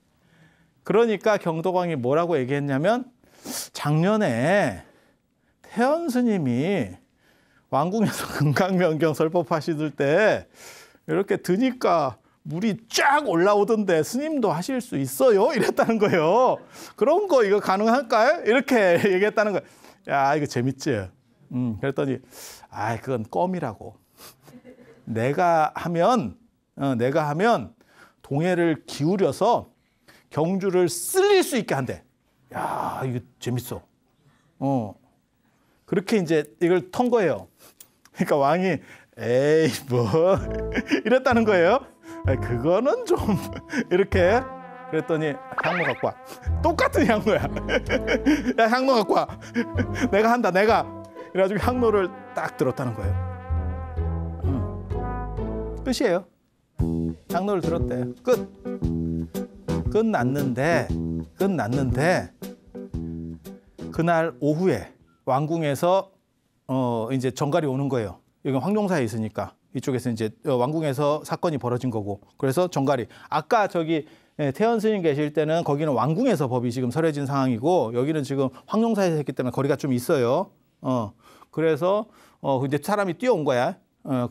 그러니까 경덕왕이 뭐라고 얘기했냐면 작년에 태연 스님이 왕궁에서 금강명경 설법하시들 때 이렇게 드니까 물이 쫙 올라오던데 스님도 하실 수 있어요? 이랬다는 거예요. 그런 거 이거 가능할까요? 이렇게 얘기했다는 거예요. 야, 이거 재밌지? 그랬더니 그건 껌이라고. 내가 하면 동해를 기울여서 경주를 쓸릴 수 있게 한대. 야, 이거 재밌어. 그렇게 이제 이걸 턴 거예요. 그러니까 왕이 에이 뭐 이랬다는 거예요. 그거는 좀 이렇게 그랬더니 향로 갖고 와. 똑같은 향로야. 야, 향로 갖고 와. 내가 한다, 내가. 그래가지고 향로를 딱 들었다는 거예요. 끝이에요. 향로를 들었대. 끝났는데 그날 오후에 왕궁에서 이제 정갈이 오는 거예요. 여기 황룡사에 있으니까 이쪽에서 이제 왕궁에서 사건이 벌어진 거고. 그래서 정갈이 아까 저기 태연 스님 계실 때는 거기는 왕궁에서 법이 지금 설해진 상황이고 여기는 지금 황룡사에서 했기 때문에 거리가 좀 있어요. 그래서 이제 사람이 뛰어온 거야.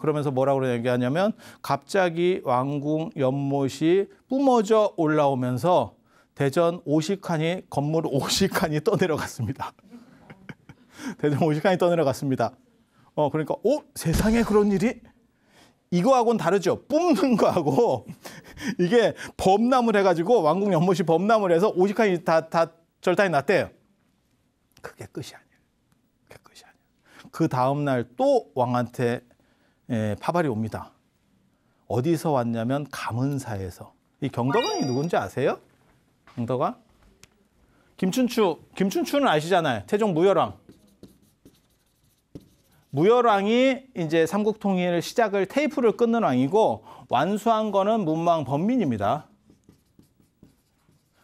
그러면서 뭐라고 얘기하냐면 갑자기 왕궁 연못이 뿜어져 올라오면서 대전 50칸이 건물 50칸이 떠내려갔습니다. 대전 50칸이 떠내려갔습니다. 그러니까 세상에 그런 일이? 이거하고는 다르죠. 뿜는 거하고 이게 범람을 해가지고 왕궁 연못이 범람을 해서 50칸이 다 절단이 났대요. 그게 끝이 아니에요. 그게 끝이 아니에요. 그 다음 날 또 왕한테 파발이 옵니다. 어디서 왔냐면 감은사에서. 이 경덕왕이 누군지 아세요? 경덕왕? 김춘추는 아시잖아요. 태종 무열왕. 무열왕이 이제 삼국통일 시작을 테이프를 끊는 왕이고 완수한 거는 문왕 범민입니다.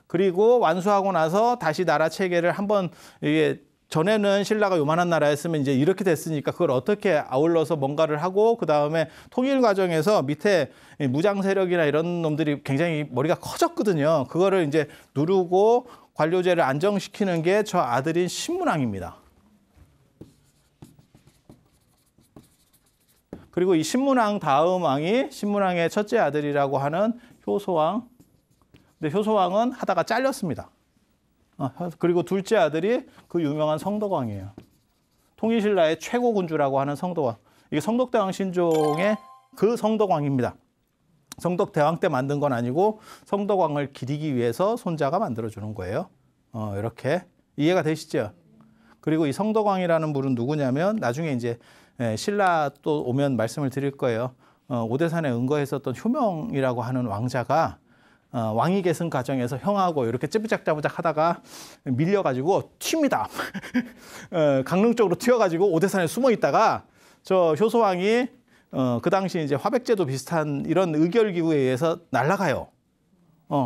그리고 완수하고 나서 다시 나라 체계를 한번 이게 전에는 신라가 요만한 나라였으면 이제 이렇게 됐으니까 그걸 어떻게 아울러서 뭔가를 하고 그다음에 통일 과정에서 밑에 무장 세력이나 이런 놈들이 굉장히 머리가 커졌거든요. 그거를 이제 누르고 관료제를 안정시키는 게 저 아들인 신문왕입니다. 그리고 이 신문왕 다음 왕이 신문왕의 첫째 아들이라고 하는 효소왕. 근데 효소왕은 하다가 잘렸습니다. 그리고 둘째 아들이 그 유명한 성덕왕이에요. 통일신라의 최고 군주라고 하는 성덕왕. 이게 성덕대왕 신종의 그 성덕왕입니다. 성덕대왕 때 만든 건 아니고 성덕왕을 기리기 위해서 손자가 만들어주는 거예요. 이렇게 이해가 되시죠? 그리고 이 성덕왕이라는 분은 누구냐면 나중에 이제 신라 또 오면 말씀을 드릴 거예요. 오대산에 은거했었던 효명이라고 하는 왕자가 왕위 계승 과정에서 형하고 이렇게 찌부작짜부작 하다가 밀려가지고 튑니다. 강릉 쪽으로 튀어가지고 오대산에 숨어 있다가 저 효소왕이 그 당시 이제 화백제도 비슷한 이런 의결기구에 의해서 날아가요.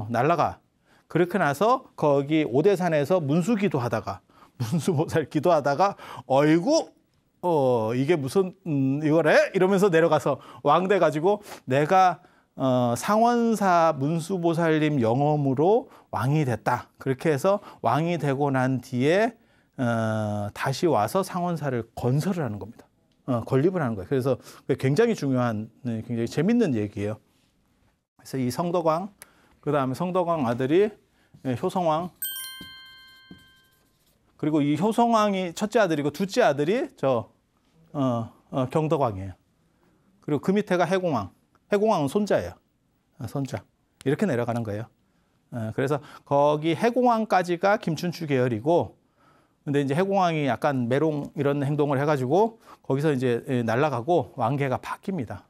날아가. 그렇게 나서 거기 오대산에서 문수기도 하다가 문수보살 기도하다가 어이구 이게 무슨 이거래? 이러면서 내려가서 왕 돼가지고 내가 상원사 문수보살님 영험으로 왕이 됐다. 그렇게 해서 왕이 되고 난 뒤에 다시 와서 상원사를 건설을 하는 겁니다. 건립을 하는 거예요. 그래서 굉장히 중요한, 굉장히 재밌는 얘기예요. 그래서 이 성덕왕, 그 다음에 성덕왕 아들이 효성왕, 그리고 이 효성왕이 첫째 아들이고 둘째 아들이 경덕왕이에요. 그리고 그 밑에가 해공왕. 해공왕은 손자예요. 손자. 이렇게 내려가는 거예요. 그래서 거기 해공왕까지가 김춘추 계열이고, 근데 이제 해공왕이 약간 메롱 이런 행동을 해가지고 거기서 이제 날아가고 왕계가 바뀝니다.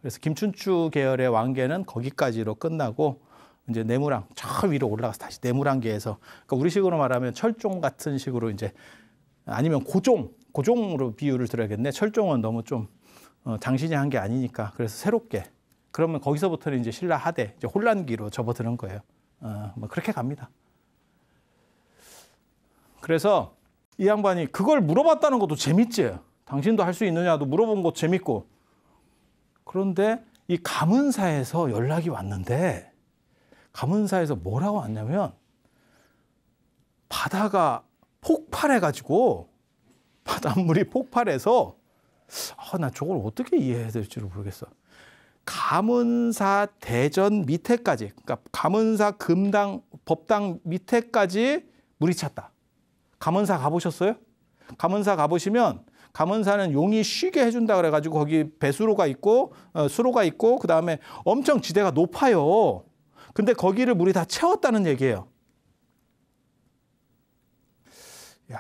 그래서 김춘추 계열의 왕계는 거기까지로 끝나고 이제 내무랑 저 위로 올라가서 다시 내무랑계에서 그러니까 우리식으로 말하면 철종 같은 식으로 이제 아니면 고종으로 비유를 들어야겠네. 철종은 너무 좀 장신이 한 게 아니니까 그래서 새롭게 그러면 거기서부터는 이제 신라 하대 이제 혼란기로 접어드는 거예요. 뭐 그렇게 갑니다. 그래서 이 양반이 그걸 물어봤다는 것도 재밌지. 당신도 할 수 있느냐도 물어본 것도 재밌고. 그런데 이 감은사에서 연락이 왔는데 감은사에서 뭐라고 왔냐면 바다가 폭발해가지고 바닷물이 폭발해서 나 저걸 어떻게 이해해야 될지를 모르겠어. 감은사 대전 밑에까지 그러니까 감은사 금당 법당 밑에까지 물이 찼다. 감은사 가보셨어요? 감은사 가보시면 감은사는 용이 쉬게 해준다 그래가지고 거기 배수로가 있고 수로가 있고 그다음에 엄청 지대가 높아요. 근데 거기를 물이 다 채웠다는 얘기예요. 야,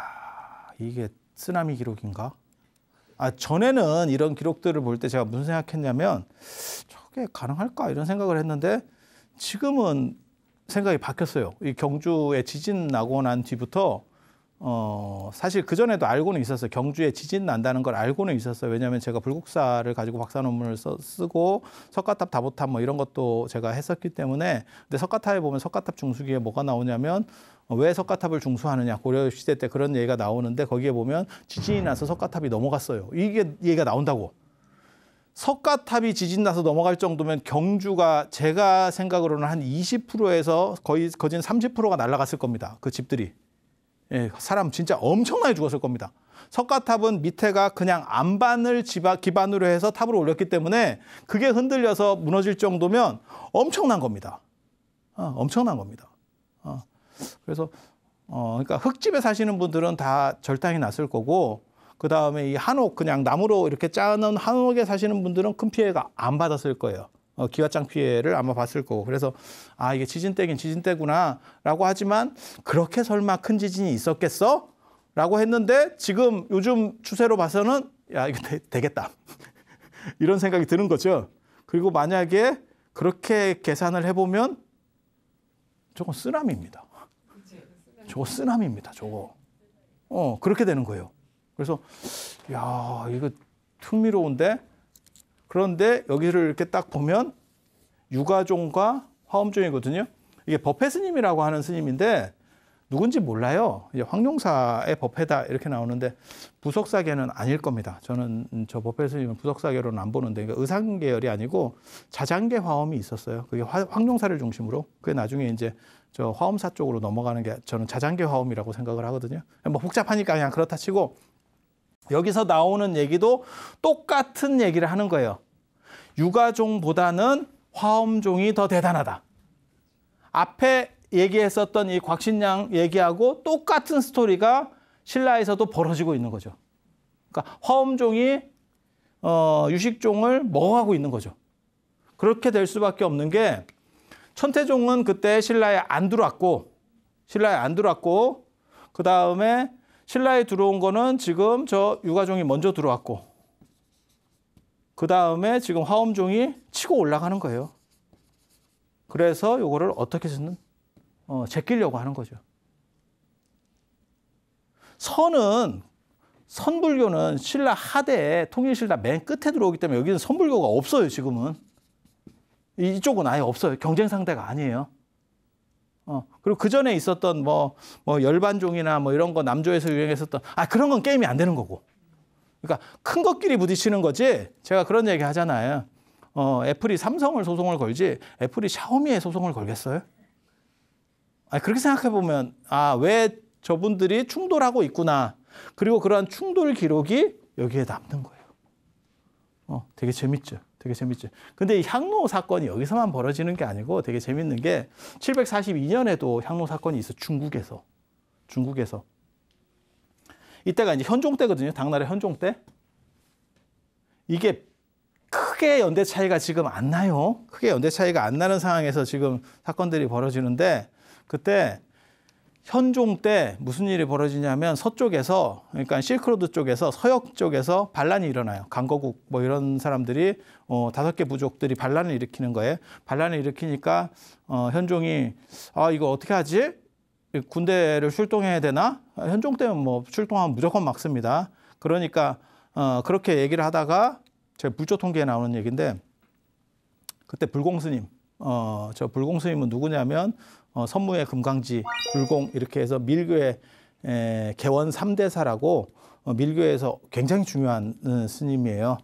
이게 쓰나미 기록인가? 전에는 이런 기록들을 볼 때 제가 무슨 생각했냐면 저게 가능할까 이런 생각을 했는데 지금은 생각이 바뀌었어요. 이 경주에 지진 나고 난 뒤부터 사실 그전에도 알고는 있었어요. 경주에 지진 난다는 걸 알고는 있었어요. 왜냐하면 제가 불국사를 가지고 박사 논문을 쓰고 석가탑, 다보탑 뭐 이런 것도 제가 했었기 때문에 근데 석가탑에 보면 석가탑 중수기에 뭐가 나오냐면 왜 석가탑을 중수하느냐 고려시대 때 그런 얘기가 나오는데 거기에 보면 지진이 나서 석가탑이 넘어갔어요. 이게 얘기가 나온다고. 석가탑이 지진 나서 넘어갈 정도면 경주가 제가 생각으로는 한 20%에서 거의 거진 30%가 날아갔을 겁니다. 그 집들이. 예, 사람 진짜 엄청나게 죽었을 겁니다. 석가탑은 밑에가 그냥 안반을 기반으로 해서 탑으로 올렸기 때문에 그게 흔들려서 무너질 정도면 엄청난 겁니다. 엄청난 겁니다. 그래서 그러니까 흙집에 사시는 분들은 다 절단이 났을 거고 그 다음에 이 한옥 그냥 나무로 이렇게 짜놓은 한옥에 사시는 분들은 큰 피해가 안 받았을 거예요. 기와장 피해를 아마 봤을 거고 그래서 이게 지진대긴 지진대구나 라고 하지만 그렇게 설마 큰 지진이 있었겠어? 라고 했는데 지금 요즘 추세로 봐서는 야 이거 되겠다 이런 생각이 드는 거죠. 그리고 만약에 그렇게 계산을 해보면 저건 쓰나미입니다. 저거 쓰나미입니다. 저거 그렇게 되는 거예요. 그래서 야 이거 흥미로운데 그런데 여기를 이렇게 딱 보면 유가종과 화엄종이거든요. 이게 법회 스님이라고 하는 스님인데 누군지 몰라요. 이제 황룡사의 법회다 이렇게 나오는데 부석사계는 아닐 겁니다. 저는 저 법회 스님은 부석사계로는 안 보는데 그러니까 의상계열이 아니고 자장계 화엄이 있었어요. 그게 황룡사를 중심으로 그게 나중에 이제 저 화엄사 쪽으로 넘어가는 게 저는 자장계 화엄이라고 생각을 하거든요. 뭐 복잡하니까 그냥 그렇다 치고 여기서 나오는 얘기도 똑같은 얘기를 하는 거예요. 유가종보다는 화엄종이 더 대단하다. 앞에 얘기했었던 이 곽신양 얘기하고 똑같은 스토리가 신라에서도 벌어지고 있는 거죠. 그러니까 화엄종이 유식종을 뭐하고 있는 거죠. 그렇게 될 수밖에 없는 게 천태종은 그때 신라에 안 들어왔고 그 다음에 신라에 들어온 거는 지금 저 유가종이 먼저 들어왔고 그 다음에 지금 화엄종이 치고 올라가는 거예요. 그래서 요거를 어떻게든 제끼려고 하는 거죠. 선불교는 신라 하대에 통일신라 맨 끝에 들어오기 때문에 여기는 선불교가 없어요. 지금은. 이쪽은 아예 없어요. 경쟁 상대가 아니에요. 그리고 그 전에 있었던 뭐 열반종이나 뭐 이런 거 남조에서 유행했었던 그런 건 게임이 안 되는 거고. 그러니까 큰 것끼리 부딪히는 거지. 제가 그런 얘기 하잖아요. 애플이 삼성을 소송을 걸지 애플이 샤오미에 소송을 걸겠어요? 그렇게 생각해 보면 왜 저분들이 충돌하고 있구나. 그리고 그러한 충돌 기록이 여기에 남는 거예요. 되게 재밌죠. 되게 재밌죠. 근데 이 향로 사건이 여기서만 벌어지는 게 아니고 되게 재밌는 게 742년에도 향로 사건이 있어. 중국에서. 이때가 이제 현종 때거든요. 당나라 현종 때. 이게 크게 연대 차이가 지금 안 나요. 크게 연대 차이가 안 나는 상황에서 지금 사건들이 벌어지는데 그때 현종 때 무슨 일이 벌어지냐면 서쪽에서, 그러니까 실크로드 쪽에서, 서역 쪽에서 반란이 일어나요. 강거국 뭐 이런 사람들이 5개 부족들이 반란을 일으키는 거예요. 반란을 일으키니까 현종이 이거 어떻게 하지? 군대를 출동해야 되나? 현종 때는 뭐 출동하면 무조건 막습니다. 그러니까 그렇게 얘기를 하다가 제가 불조 통계에 나오는 얘기인데, 그때 불공스님, 저 불공스님은 누구냐면 선무의 금강지, 불공 이렇게 해서 밀교의 개원 3대사라고 밀교에서 굉장히 중요한 스님이에요.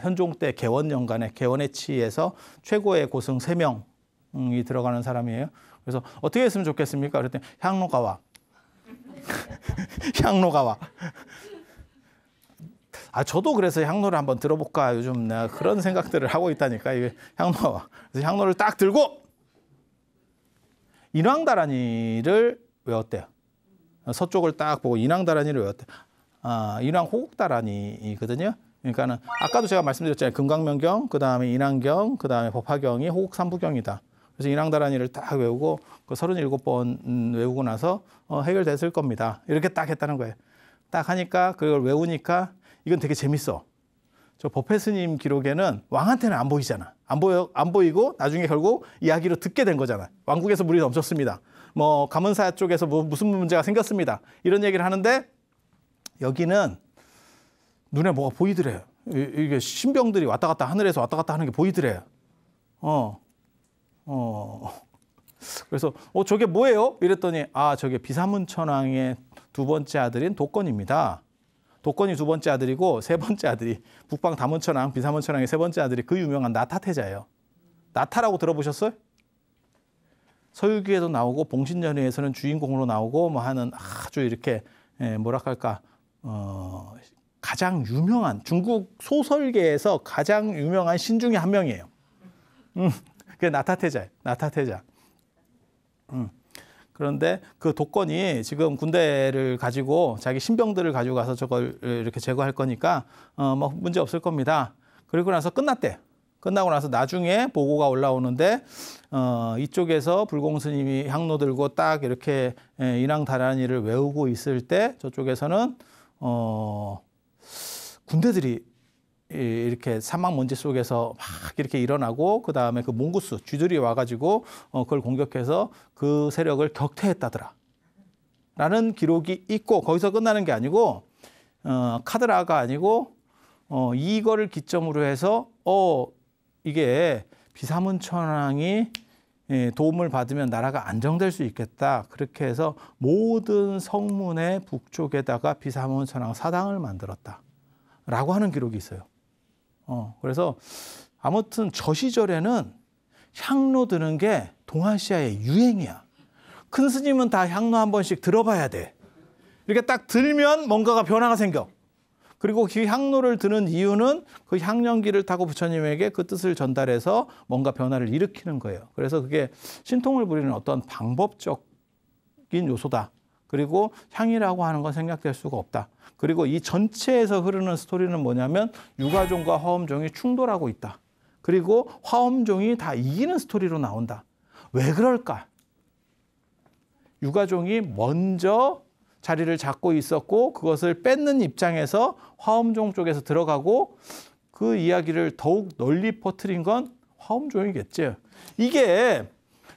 현종 때 개원 연간에 개원의 치에서 최고의 고승 3명이 들어가는 사람이에요. 그래서 어떻게 했으면 좋겠습니까? 그랬더니 향로가 와. 향로가 와. 저도 그래서 향로를 한번 들어볼까 요즘 내가 그런 생각들을 하고 있다니까. 이게 향로가 와. 그래서 향로를 딱 들고 인왕다란이를 외웠대요. 서쪽을 딱 보고 인왕다란이를 외웠대요. 인왕호국다란이거든요. 그러니까는 아까도 제가 말씀드렸잖아요. 금강명경, 그 다음에 인왕경, 그 다음에 법화경이 호국삼부경이다. 그래서 인왕다란이를 딱 외우고 그 37번 외우고 나서 해결됐을 겁니다. 이렇게 딱 했다는 거예요. 딱 하니까 그걸 외우니까 이건 되게 재밌어. 저 법회 스님 기록에는 왕한테는 안 보이잖아. 안 보이고 나중에 결국 이야기로 듣게 된 거잖아. 왕국에서 물이 넘쳤습니다. 뭐 가문사 쪽에서 무슨 문제가 생겼습니다. 이런 얘기를 하는데 여기는 눈에 뭐가 보이더래요. 이게 신병들이 왔다 갔다 하늘에서 왔다 갔다 하는 게 보이더래요. 그래서 저게 뭐예요? 이랬더니 저게 비사문천왕의 2번째 아들인 도건입니다. 도건이 2번째 아들이고 3번째 아들이 북방 다문천왕, 비사문천왕의 3번째 아들이 그 유명한 나타태자예요. 나타라고 들어보셨어요? 서유기에도 나오고 봉신연회에서는 주인공으로 나오고 뭐 하는 아주 이렇게 뭐랄까 가장 유명한 중국 소설계에서 가장 유명한 신 중에 한 명이에요. 그게 나타태자예요. 나타태자. 그런데 그 도건이 지금 군대를 가지고 자기 신병들을 가지고 가서 저걸 이렇게 제거할 거니까 뭐 문제 없을 겁니다. 그리고 나서 끝났대. 끝나고 나서 나중에 보고가 올라오는데 이쪽에서 불공스님이 향로 들고 딱 이렇게 인왕다란이를 외우고 있을 때 저쪽에서는 군대들이 이렇게 사막 먼지 속에서 막 이렇게 일어나고 그 다음에 그 몽구스 쥐들이 와가지고 그걸 공격해서 그 세력을 격퇴했다더라 라는 기록이 있고, 거기서 끝나는 게 아니고 카드라가 아니고 이거를 기점으로 해서 이게 비사문천왕이 도움을 받으면 나라가 안정될 수 있겠다. 그렇게 해서 모든 성문의 북쪽에다가 비사문천왕 사당을 만들었다 라고 하는 기록이 있어요. 그래서 아무튼 저 시절에는 향로 드는 게 동아시아의 유행이야. 큰 스님은 다 향로 한 번씩 들어봐야 돼. 이렇게 딱 들면 뭔가가 변화가 생겨. 그리고 그 향로를 드는 이유는 그 향연기를 타고 부처님에게 그 뜻을 전달해서 뭔가 변화를 일으키는 거예요. 그래서 그게 신통을 부리는 어떤 방법적인 요소다. 그리고 향이라고 하는 건 생략될 수가 없다. 그리고 이 전체에서 흐르는 스토리는 뭐냐면 유가종과 화엄종이 충돌하고 있다. 그리고 화엄종이 다 이기는 스토리로 나온다. 왜 그럴까? 유가종이 먼저 자리를 잡고 있었고 그것을 뺏는 입장에서 화엄종 쪽에서 들어가고 그 이야기를 더욱 널리 퍼뜨린 건 화엄종이겠죠. 이게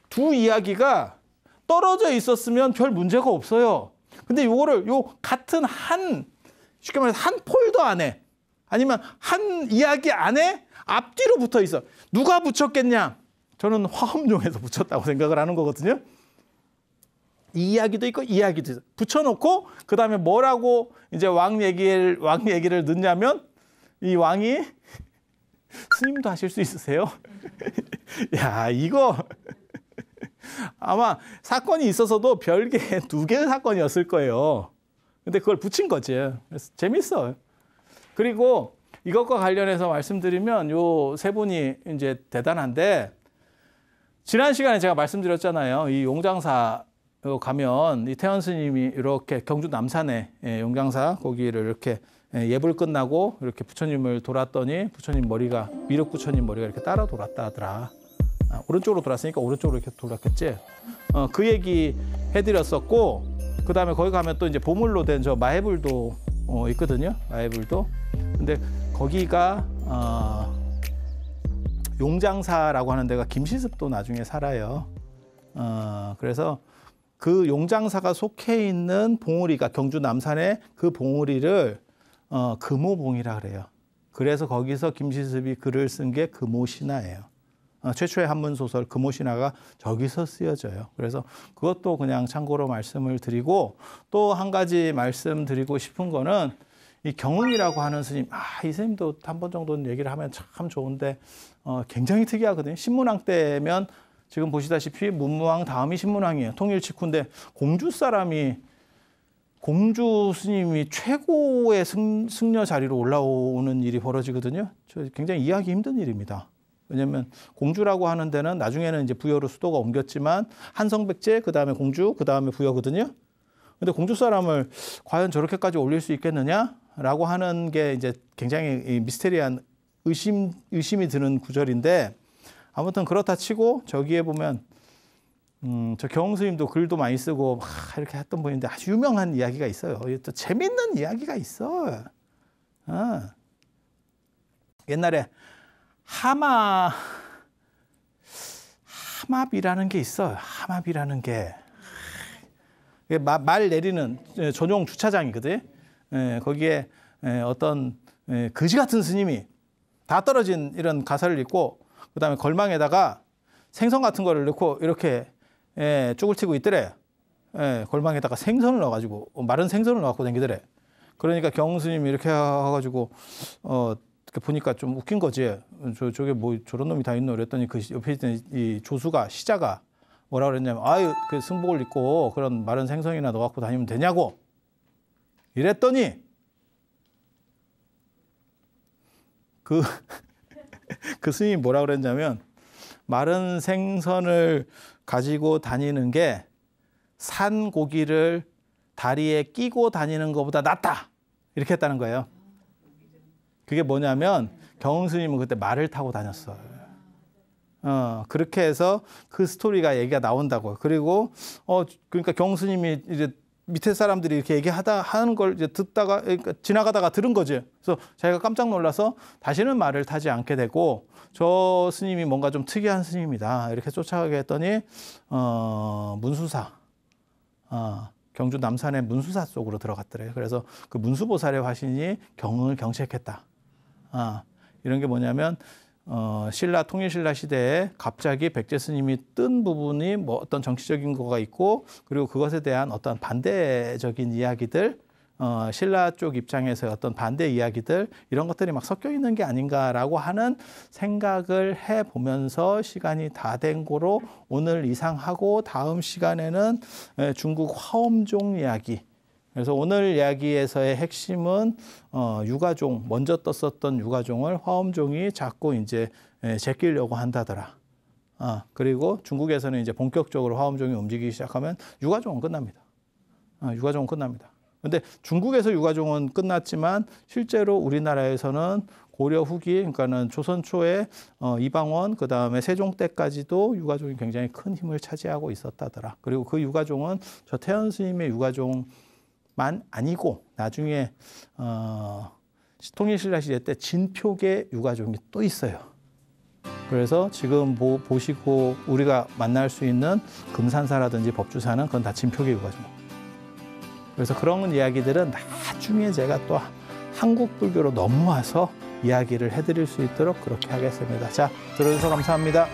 두 이야기가 떨어져 있었으면 별 문제가 없어요. 근데 요거를 같은 쉽게 말해서 한 폴더 안에 아니면 한 이야기 안에 앞뒤로 붙어 있어. 누가 붙였겠냐? 저는 화엄종에서 붙였다고 생각을 하는 거거든요. 이 이야기도 있고 이 이야기도 있어. 붙여놓고 그 다음에 뭐라고 이제 왕 얘기를 넣냐면 이 왕이 스님도 하실 수 있으세요? 야, 이거 아마 사건이 있어서도 별개 2개의 사건이었을 거예요. 근데 그걸 붙인 거지. 그래서 재밌어요. 그리고 이것과 관련해서 말씀드리면 요 세 분이 이제 대단한데, 지난 시간에 제가 말씀드렸잖아요. 이 용장사 가면 이 태원 스님이 이렇게 경주 남산에 용장사 거기를 이렇게 예불 끝나고 이렇게 부처님을 돌았더니 부처님 머리가 미륵 부처님 머리가 이렇게 따라 돌았다 하더라. 오른쪽으로 돌았으니까 오른쪽으로 이렇게 돌았겠지. 그 얘기 해드렸었고, 그 다음에 거기 가면 또 이제 보물로 된 저 마해불도 있거든요. 마해불도. 근데 거기가 용장사라고 하는 데가 김시습도 나중에 살아요. 그래서 그 용장사가 속해 있는 봉우리가 경주 남산의 그 봉우리를 금오봉이라 그래요. 그래서 거기서 김시습이 글을 쓴 게 금오신화예요. 최초의 한문 소설 금오신화가 저기서 쓰여져요. 그래서 그것도 그냥 참고로 말씀을 드리고, 또 한 가지 말씀드리고 싶은 거는 이 경흥이라고 하는 스님, 이 스님도 한 번 정도는 얘기를 하면 참 좋은데 굉장히 특이하거든요. 신문왕 때면 지금 보시다시피 문무왕 다음이 신문왕이에요. 통일 직후인데 공주 사람이, 공주 스님이 최고의 승려 자리로 올라오는 일이 벌어지거든요. 굉장히 이해하기 힘든 일입니다. 왜냐하면 공주라고 하는 데는 나중에는 이제 부여로 수도가 옮겼지만 한성백제, 그 다음에 공주, 그 다음에 부여거든요. 근데 공주 사람을 과연 저렇게까지 올릴 수 있겠느냐라고 하는 게 이제 굉장히 미스테리한 의심이 드는 구절인데, 아무튼 그렇다 치고 저기에 보면 저 경흥 스님도 글도 많이 쓰고 막 이렇게 했던 분인데 아주 유명한 이야기가 있어요. 또 재밌는 이야기가 있어. 옛날에 하마비라는 게 있어요. 하마비라는 게 말 내리는 전용 주차장이거든. 거기에 어떤 거지 같은 스님이 다 떨어진 이런 가사를 입고, 그다음에 걸망에다가 생선 같은 거를 넣고 이렇게 쪽을 튀고 있더래. 걸망에다가 생선을 넣어가지고, 마른 생선을 넣어갖고 다니더래. 그러니까 경흥 스님이 이렇게 해가지고 이렇게 보니까 좀 웃긴 거지. 저게 뭐 저런 놈이 다 있노 그랬더니 그 옆에 있던 이 조수가, 시자가 뭐라 그랬냐면, 그 승복을 입고 그런 마른 생선이나 넣어갖고 다니면 되냐고 이랬더니 그 스님이 뭐라 그랬냐면, 마른 생선을 가지고 다니는 게 산 고기를 다리에 끼고 다니는 것보다 낫다, 이렇게 했다는 거예요. 그게 뭐냐면 경흥 스님은 그때 말을 타고 다녔어요. 그렇게 해서 그 스토리가 얘기가 나온다고요. 그리고 그러니까 경흥 스님이 이제 밑에 사람들이 이렇게 하는 걸 이제 듣다가, 그러니까 지나가다가 들은 거지. 그래서 자기가 깜짝 놀라서 다시는 말을 타지 않게 되고, 저 스님이 뭔가 좀 특이한 스님이다 이렇게 쫓아가게 했더니 문수사, 경주 남산의 문수사 속으로 들어갔더래요. 그래서 그 문수보살의 화신이 경흥을 경책했다. 이런 게 뭐냐면 통일신라 시대에 갑자기 백제 스님이 뜬 부분이 뭐 어떤 정치적인 거가 있고, 그리고 그것에 대한 어떤 반대적인 이야기들, 신라 쪽 입장에서 어떤 반대 이야기들, 이런 것들이 막 섞여 있는 게 아닌가라고 하는 생각을 해보면서 시간이 다 된 거로 오늘 이상하고, 다음 시간에는 중국 화엄종 이야기. 그래서 오늘 이야기에서의 핵심은 유가종, 먼저 떴었던 유가종을 화엄종이 자꾸 이제 제끼려고 한다더라. 그리고 중국에서는 이제 본격적으로 화엄종이 움직이기 시작하면 유가종은 끝납니다. 유가종은 끝납니다. 근데 중국에서 유가종은 끝났지만 실제로 우리나라에서는 고려 후기, 그러니까는 조선 초에 이방원, 그 다음에 세종 때까지도 유가종이 굉장히 큰 힘을 차지하고 있었다더라. 그리고 그 유가종은 저 태연 스님의 유가종만 아니고 나중에 통일신라 시대 때 진표계 유가종이 또 있어요. 그래서 지금 보시고 우리가 만날 수 있는 금산사라든지 법주사는 그건 다 진표계 유가종. 그래서 그런 이야기들은 나중에 제가 또 한국 불교로 넘어와서 이야기를 해드릴 수 있도록 그렇게 하겠습니다. 자, 들어주셔서 감사합니다.